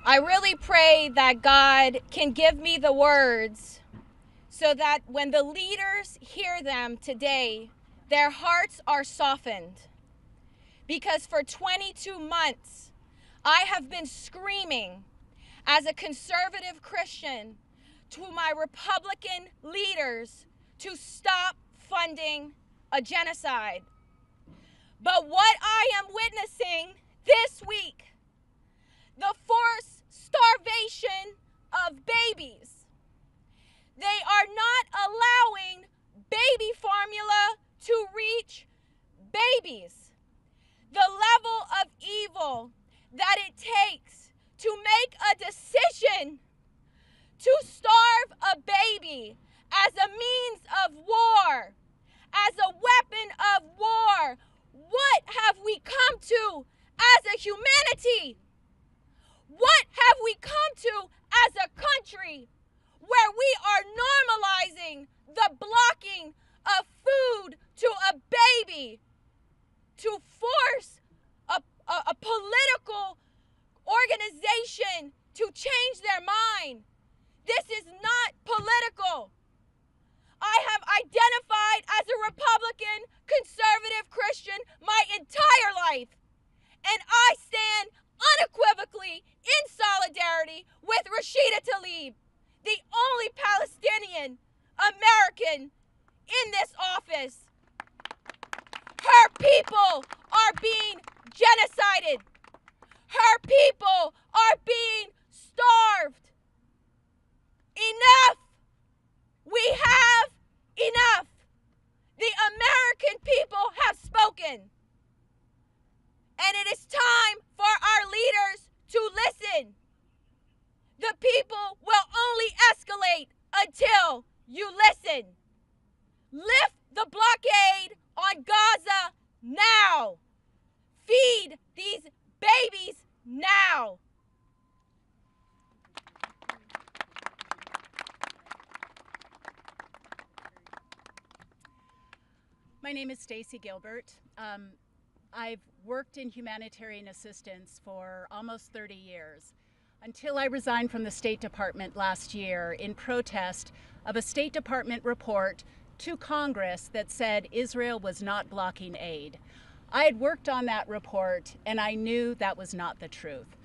I really pray that God can give me the words so that when the leaders hear them today, their hearts are softened. Because for 22 months, I have been screaming as a conservative Christian to my Republican leaders to stop funding a genocide. But what I am witnessing this week, the forced starvation of babies. They are not allowing baby formula to reach babies. The level of evil that it takes to make a decision to starve a baby as a means of war, as a weapon of war. What have we come to as a humanity? What have we come to as a country where we are normalizing the blocking of food to a baby to force a political organization to change their mind? This is not political. I have identified as a Republican, conservative Christian my entire life, and I stand unequivocally in solidarity with Rashida Tlaib, the only Palestinian-American in this office. Her people are being genocided. Her people are being starved. Enough! We have enough. The American people have spoken. And it is time for our leaders to listen. The people will only escalate until you listen. Lift the blockade on Gaza now. Feed these babies now. My name is Stacy Gilbert. I've worked in humanitarian assistance for almost 30 years until I resigned from the State Department last year in protest of a State Department report to Congress that said Israel was not blocking aid. I had worked on that report and I knew that was not the truth.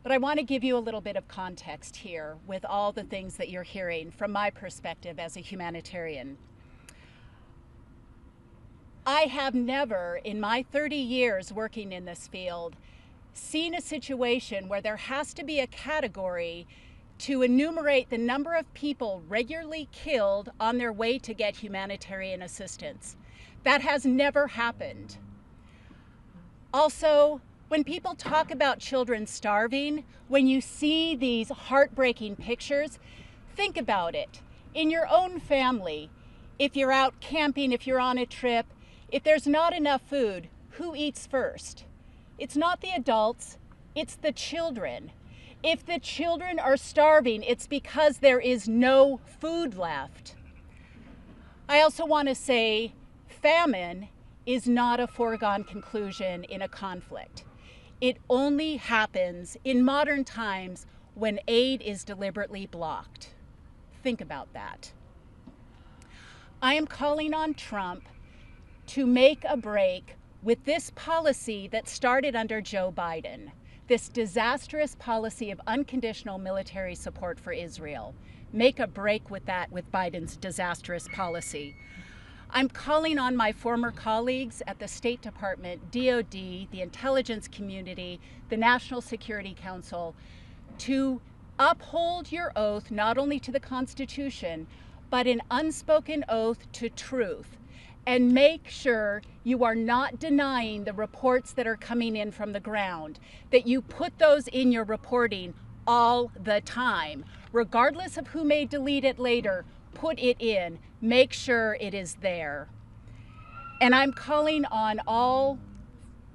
But I want to give you a little bit of context here with all the things that you're hearing from my perspective as a humanitarian. I have never, in my 30 years working in this field, seen a situation where there has to be a category to enumerate the number of people regularly killed on their way to get humanitarian assistance. That has never happened. Also, when people talk about children starving, when you see these heartbreaking pictures, think about it. In your own family, if you're out camping, if you're on a trip, if there's not enough food, who eats first? It's not the adults, it's the children. If the children are starving, it's because there is no food left. I also want to say famine is not a foregone conclusion in a conflict. It only happens in modern times when aid is deliberately blocked. Think about that. I am calling on Trump to make a break with this policy that started under Joe Biden, this disastrous policy of unconditional military support for Israel. Make a break with that, with Biden's disastrous policy. I'm calling on my former colleagues at the State Department, DOD, the intelligence community, the National Security Council, to uphold your oath not only to the Constitution, but an unspoken oath to truth. And make sure you are not denying the reports that are coming in from the ground, that you put those in your reporting all the time. Regardless of who may delete it later, put it in. Make sure it is there. And I'm calling on all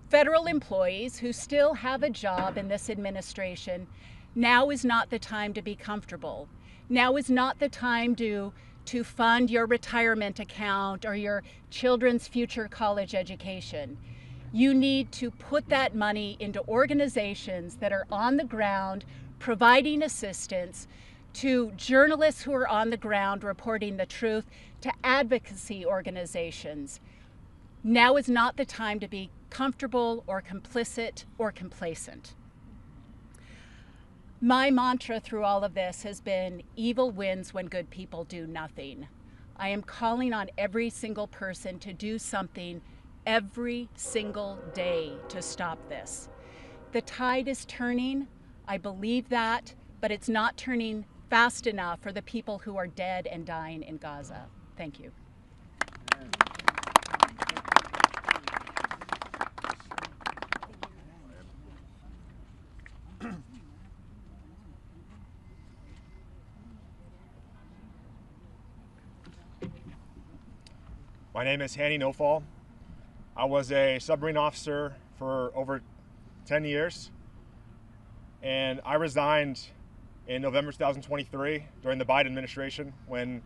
federal employees who still have a job in this administration. Now is not the time to be comfortable. Now is not the time to fund your retirement account or your children's future college education. You need to put that money into organizations that are on the ground providing assistance to journalists who are on the ground reporting the truth, to advocacy organizations. Now is not the time to be comfortable or complicit or complacent. My mantra through all of this has been, evil wins when good people do nothing. I am calling on every single person to do something every single day to stop this. The tide is turning, I believe that, but it's not turning fast enough for the people who are dead and dying in Gaza. Thank you. My name is Hannie Nofall. I was a submarine officer for over 10 years, and I resigned in November 2023 during the Biden administration when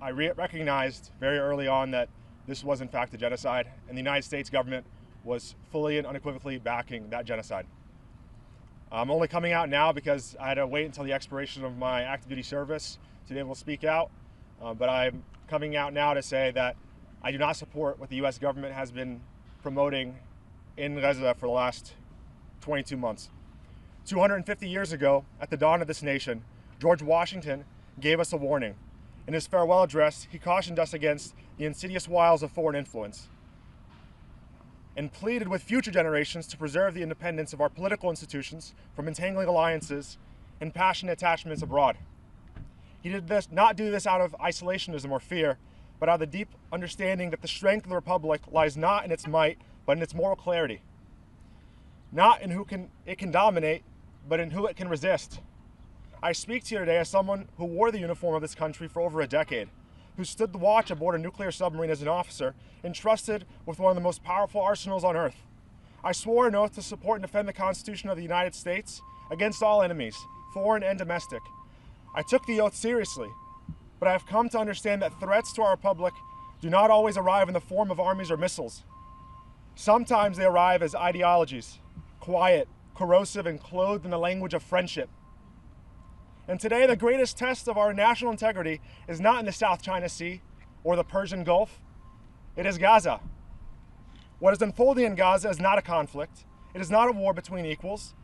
I recognized very early on that this was in fact a genocide, and the United States government was fully and unequivocally backing that genocide. I'm only coming out now because I had to wait until the expiration of my active duty service to be able to speak out, but I'm coming out now to say that I do not support what the U.S. government has been promoting in Gaza for the last 22 months. 250 years ago, at the dawn of this nation, George Washington gave us a warning. In his farewell address, he cautioned us against the insidious wiles of foreign influence and pleaded with future generations to preserve the independence of our political institutions from entangling alliances and passionate attachments abroad. He did not do this out of isolationism or fear, but out of the deep understanding that the strength of the Republic lies not in its might, but in its moral clarity. Not in who it can dominate, but in who it can resist. I speak to you today as someone who wore the uniform of this country for over a decade, who stood the watch aboard a nuclear submarine as an officer, entrusted with one of the most powerful arsenals on Earth. I swore an oath to support and defend the Constitution of the United States against all enemies, foreign and domestic. I took the oath seriously, but I have come to understand that threats to our republic do not always arrive in the form of armies or missiles. Sometimes they arrive as ideologies, quiet, corrosive, and clothed in the language of friendship. And today, the greatest test of our national integrity is not in the South China Sea or the Persian Gulf. It is Gaza. What is unfolding in Gaza is not a conflict. It is not a war between equals.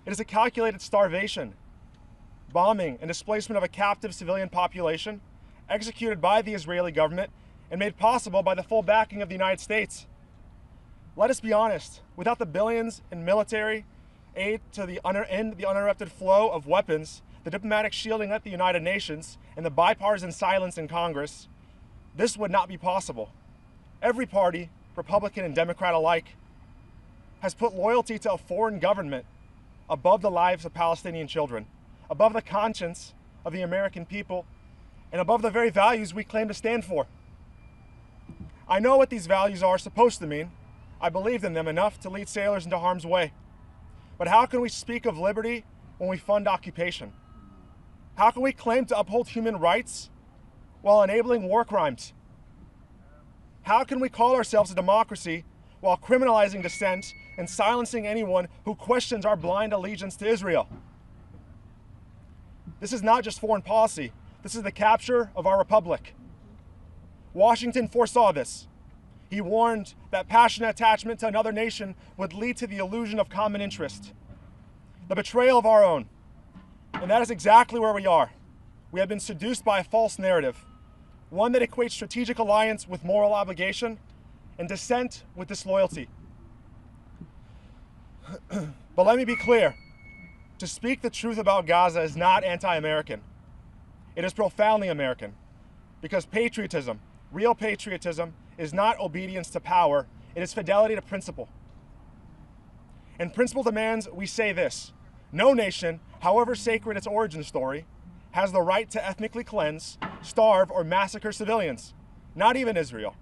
It is a calculated starvation, bombing, and displacement of a captive civilian population executed by the Israeli government and made possible by the full backing of the United States. Let us be honest, without the billions in military aid to the uninterrupted flow of weapons, the diplomatic shielding at the United Nations, and the bipartisan silence in Congress, this would not be possible. Every party, Republican and Democrat alike, has put loyalty to a foreign government above the lives of Palestinian children, above the conscience of the American people, and above the very values we claim to stand for. I know what these values are supposed to mean. I believed in them enough to lead sailors into harm's way. But how can we speak of liberty when we fund occupation? How can we claim to uphold human rights while enabling war crimes? How can we call ourselves a democracy while criminalizing dissent and silencing anyone who questions our blind allegiance to Israel? This is not just foreign policy. This is the capture of our republic. Washington foresaw this. He warned that passionate attachment to another nation would lead to the illusion of common interest, the betrayal of our own. And that is exactly where we are. We have been seduced by a false narrative, one that equates strategic alliance with moral obligation and dissent with disloyalty. But let me be clear. To speak the truth about Gaza is not anti-American. It is profoundly American, because patriotism, real patriotism, is not obedience to power, it is fidelity to principle. And principle demands we say this: no nation, however sacred its origin story, has the right to ethnically cleanse, starve, or massacre civilians. Not even Israel.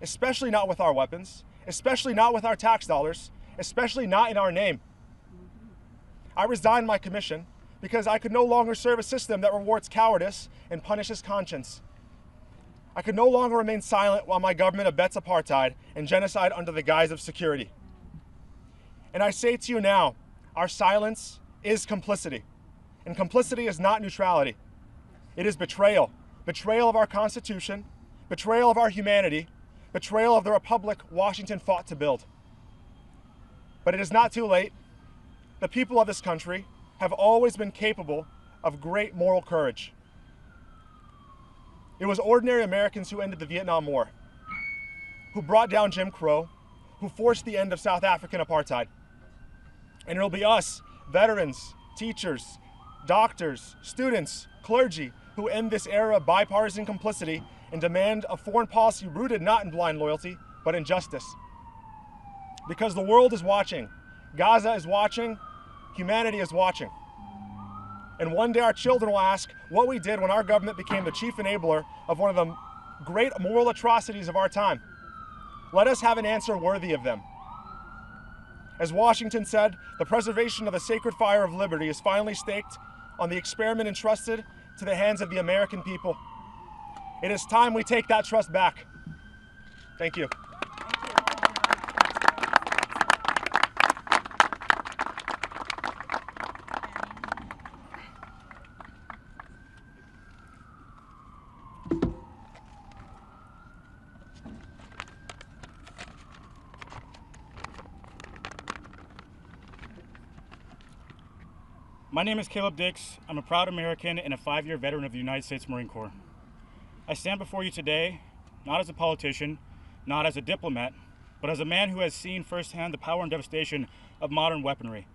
Especially not with our weapons, especially not with our tax dollars, especially not in our name. I resigned my commission because I could no longer serve a system that rewards cowardice and punishes conscience. I could no longer remain silent while my government abets apartheid and genocide under the guise of security. And I say to you now, our silence is complicity. And complicity is not neutrality. It is betrayal. Betrayal of our Constitution, betrayal of our humanity, betrayal of the republic Washington fought to build. But it is not too late. The people of this country have always been capable of great moral courage. It was ordinary Americans who ended the Vietnam War, who brought down Jim Crow, who forced the end of South African apartheid. And it'll be us, veterans, teachers, doctors, students, clergy, who end this era of bipartisan complicity and demand a foreign policy rooted not in blind loyalty, but in justice. Because the world is watching, Gaza is watching, humanity is watching. And one day our children will ask what we did when our government became the chief enabler of one of the great moral atrocities of our time. Let us have an answer worthy of them. As Washington said, the preservation of the sacred fire of liberty is finally staked on the experiment entrusted to the hands of the American people. It is time we take that trust back. Thank you. My name is Caleb Dixs. I'm a proud American and a 5-year veteran of the United States Marine Corps. I stand before you today, not as a politician, not as a diplomat, but as a man who has seen firsthand the power and devastation of modern weaponry.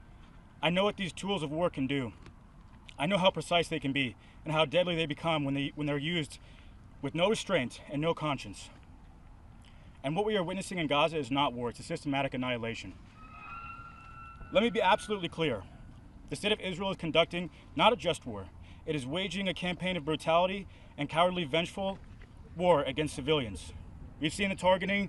I know what these tools of war can do. I know how precise they can be and how deadly they become when they're used with no restraint and no conscience. And what we are witnessing in Gaza is not war, it's a systematic annihilation. Let me be absolutely clear. The state of Israel is conducting not a just war. It is waging a campaign of brutality and cowardly, vengeful war against civilians. We've seen the targeting